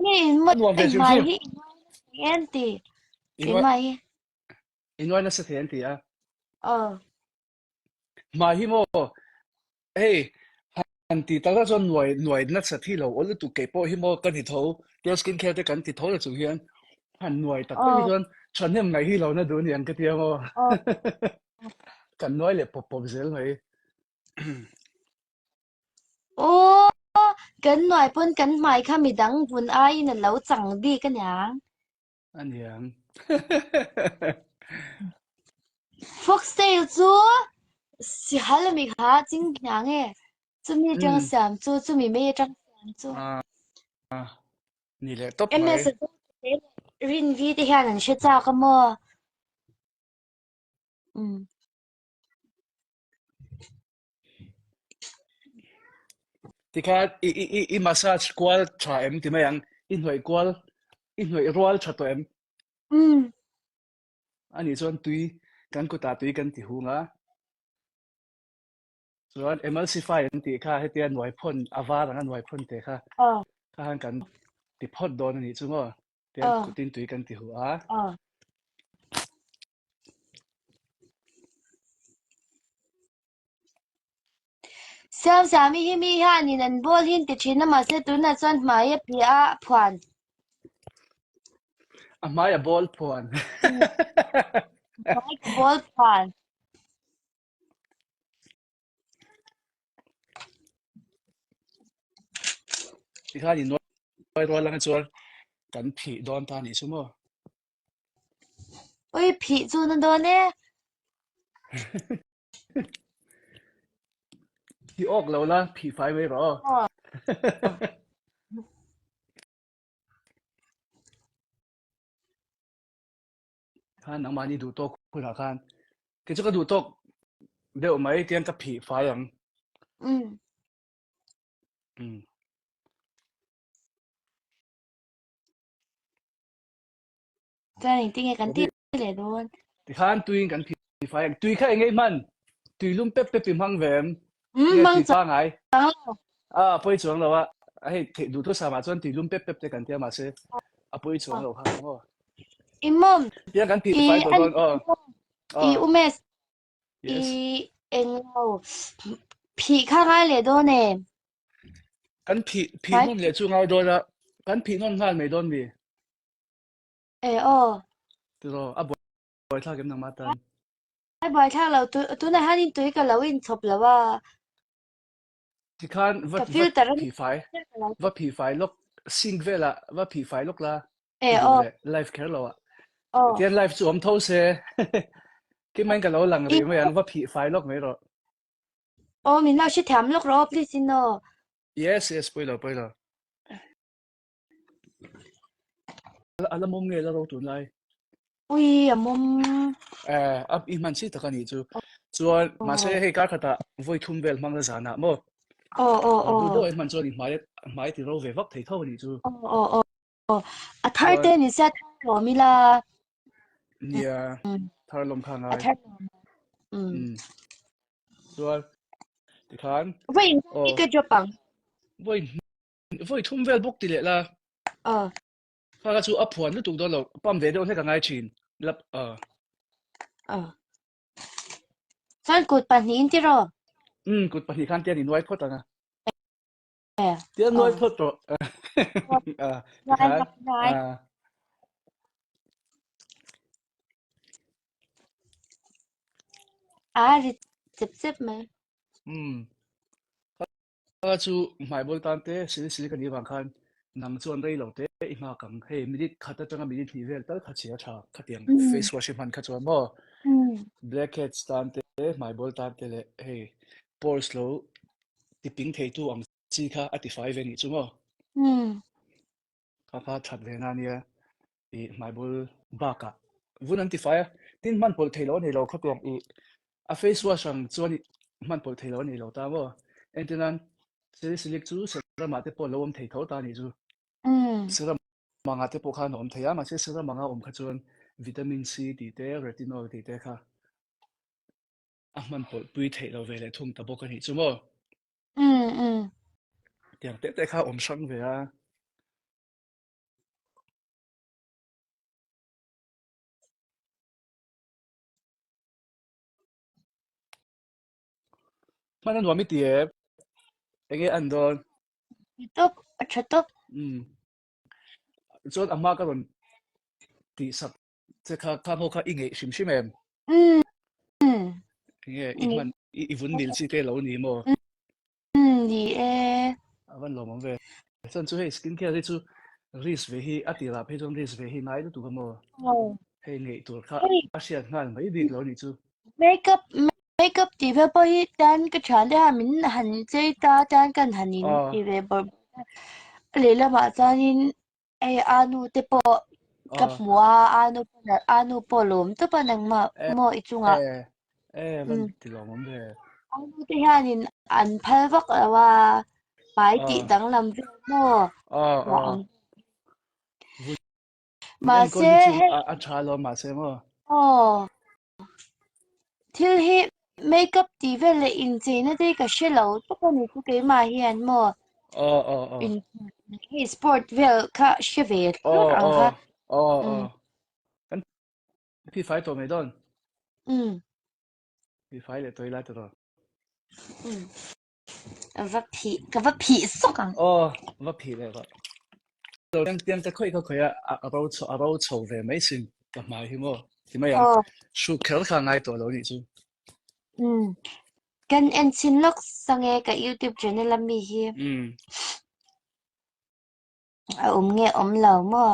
Ni mo anh về ai chung mai chung hi en ti ke inoi mai inoi na sa thian ti à ờ mà hi mo hey anh ti ta cho nuôi nuôi na sa thi lo ol tu ke po hi mo kan hi tho dia skin care te kan ti tho la chu hian han nuôi tak te hi ờ chuan chan hem ngai hi lo na du ni an ka ti mo ờ kan nuôi le pop pop zel mai ô kan noi pon kan mai kha mi dang bun ai na lo chang bi ka nyang anh hiền foxtail chu si hal mi kha ching nyang e chu mi tang ừ sam chu mi me tang sam chu à ni le top ms mai rin vi te hian an she cha ka mo ừ thì kha i massage kwal cha em ti mai ang in hoi kwal in hoi roal cha to em ừ ani chuan tui kan ko ta tui kan ti hu nga chuan emulsify an ti kha hetian noi phon avar ang noi phon te kha ờ kha han kan ti phot don ani chu ngo tian ờ kutin tui kan ti hu a ờ sam sami hi mi ha ni nan bol hin ti thina ma se tu na chan ma ye pi a phwan a mai a ball phon ừ mai ka bol phwan ti kha ni noi roal lang chuan kan phi don ta ni chu mo oi phi chu na do ne ti ok lo la phi fai mai ro ờ khan ang mani du to khu na khan ke chu ka du tok deuh mai tian ka phi fai ang ừ ừ cho nên tiếng cái thì tiếng để luôn thì khan tui kan phi fai ang tui kha engai man tui lum pep pep im hang vem ừ nghe mang tui cho pa ngai à poi chuang lo wa ai the du to sa ma chuan tui lum pep pep te kan tia ma se a poi chuang lo kha ngo imom tia kan phi i fai to an don i ờ umes i yes englo phi kha ngai le do ne kan phi phải non le chu ngai do la kan phi non ngal mai don mi ê ô tu ro a boy tha kem nang ma tan ai bài thang là tôi này hai tuổi cái lâu in chụp là wa thì khan cái vắt filter nó phi fai lok sing vela vắt phi fai lok la ê du ô le life care lo ô tian life chu om tho se cái mình cái lo lang in ri mai ang vắt phi fai lok mai ro ô mình nói sẽ thèm lúc đó please xin nó yes yes poi lo ala mom nge la ro tu lai ui à mum ab I man si ta kan ni chu chuan ma se ô hei kar khata voi thum vel mang la zana mo ô ô du do ô man chuan I mai ti ro ve vak thei tho ni chu ô ô ô ô à thar chuan tên mình sẽ thar rồi mi là nia ừ thar lom kha à ngai thar ừ um chuan ti khan vậy đi o cái job bằng voi voi thum vel bok ti le la ờ kha ka chu a phuan lu tu do lo pam ve do he ka ngai chin lap ờ sao cụt bản nhìn thế rồi kut pa hi khan tian in wai phot anga ê tian noi ờ phot to ti ngay khan ngay ngay à thì chụp chụp mà um ka chu mai bol tan te sil kan ni wang khan nang chuan rei lo te I ma kang he minute khata tanga minute ni vel tal kha chia tha khatiang ừ face wash man kha chuan mo ừ blackheads tan te mai bol tan te le hey pores lo ti ping thei tu ang chi kha ati 5 ve ni chu mo ừ kha kha that ve na nia I mai bol ba ka vun an ti fa tin man pol thei lo nei lo khatiang I a face wash ang chuan man pol thei lo nei lo ta mo entinan silik chu sera ma te pol lo om thei tho ta ni chu ừ sera manga te po kha nom theya ma se sera manga om kha chuan vitamin C ti te retinol ti te kha a man pol pui thei lo ve le thum ta bo ka ni chu mo ừ ừ tiang te te kha om sang ve a มันนั่นว่าไม่เตี้ยเองอันโดน YouTube chatop จนอาม่าก็โดนตีสับจะข้าพวกข้าอิงเอชิมชิมเอ็ม ừ ừ เงี้ยอีมันอีวันนี้สิเตะเหล่านี้มั้ง gì e วันเรามันเว้ยจนช่วยสกินแคร์ที่ช่วยรีสเวฮีอัติลาเพจงรีสเวฮีไหนตัวก็มั้ง oh เฮ้ยเงี้ยตัวข้า hey อาเซียนงานไม่ดีเหล่านี้ช่วย makeup makeup thì phải bây dan cái chuyện đó mình hành chơi ta dan cần hành in อ๋อ thì về bờ lấy là mà cho nên ai anu te po อ๋อ กับหัวanu po lum to pa nang ma เออ mo เอ ichunga อเออวันที่เรามันเว้ย anu te hanin an phalvak awa pai อ๋อ ti dang lam ve mo อ๋ออ๋ wa อ ang วันเอ็ ma นคน se ที่ช่วย he อาชาลมาเสมั้ง oh thil he makeup ti ve le in che na te ka shelo to ko ni ku ke ma hian mo อ๋ออ๋ออ๋อ in he sport vel ka sheve อ๋อ lot อ๋ ang อ kha อ๋ออ๋อ um กันพี่ไฟตัวไม่โดน um พี่ไฟเลยตัวอีไลตัว um ka va phi sok ang อ๋อว่าผิดเลยก็เราเตรียมจะคุยก็คุยอะเราโชว์เลยไม่สิกับมาที่มั้งที่ไม่ยัง oh สู้เครื่องข้างในตัวเรานี่จู um kan en sin lok sange ka YouTube channel mi hi อืม a nghe om lo mo